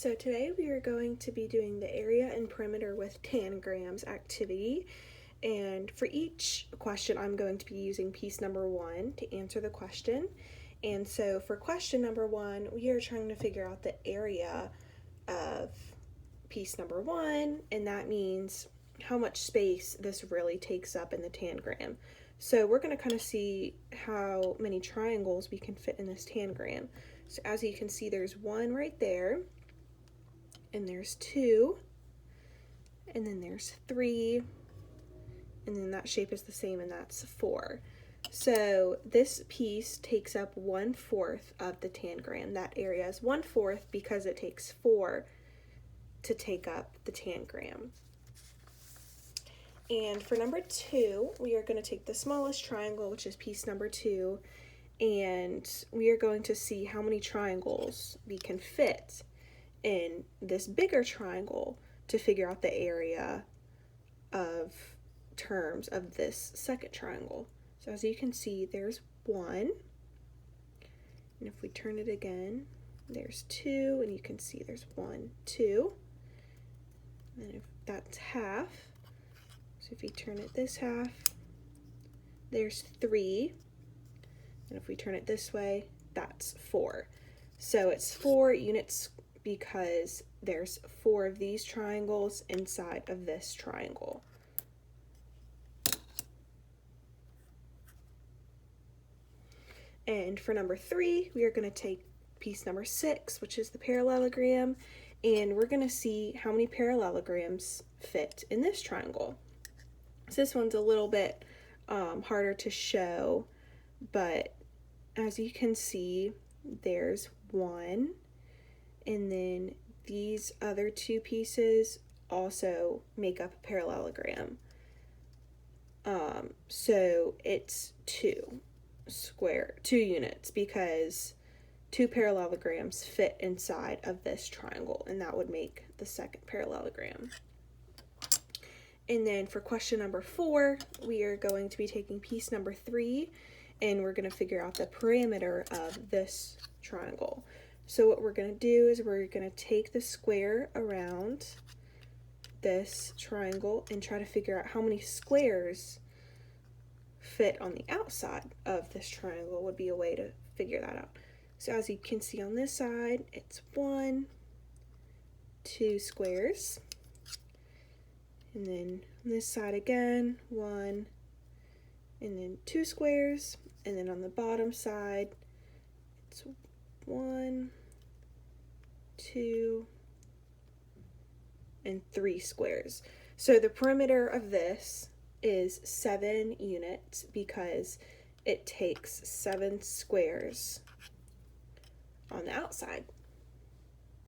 So today we are going to be doing the area and perimeter with Tangrams activity, and for each question I'm going to be using piece number 1 to answer the question. And so for question number 1, we are trying to figure out the area of piece number 1, and that means how much space this really takes up in the tangram. So we're going to kind of see how many triangles we can fit in this tangram. So as you can see, there's 1 right there, and there's 2, and then there's 3, and then that shape is the same, and that's 4. So this piece takes up 1/4 of the tangram. That area is 1/4 because it takes 4 to take up the tangram. And for number 2, we are going to take the smallest triangle, which is piece number 2, and we are going to see how many triangles we can fit in this bigger triangle to figure out the area of terms of this second triangle. So as you can see, there's 1, and if we turn it again, there's 2, and you can see there's 1, 2, and if that's half, so if we turn it this half, there's 3, and if we turn it this way, that's 4. So it's 4 units because there's 4 of these triangles inside of this triangle. And for number 3, we are going to take piece number 6, which is the parallelogram, and we're going to see how many parallelograms fit in this triangle. So this one's a little bit harder to show, but as you can see, there's 1, and then these other 2 pieces also make up a parallelogram. So it's 2 units because 2 parallelograms fit inside of this triangle, and that would make the second parallelogram. And then for question number 4, we are going to be taking piece number 3, and we're going to figure out the perimeter of this triangle. So what we're going to do is we're going to take the square around this triangle and try to figure out how many squares fit on the outside of this triangle would be a way to figure that out. So as you can see on this side, it's 1, 2 squares. And then on this side again, 1, and then 2 squares. And then on the bottom side, it's 1, 2, and 3 squares. So the perimeter of this is 7 units because it takes 7 squares on the outside.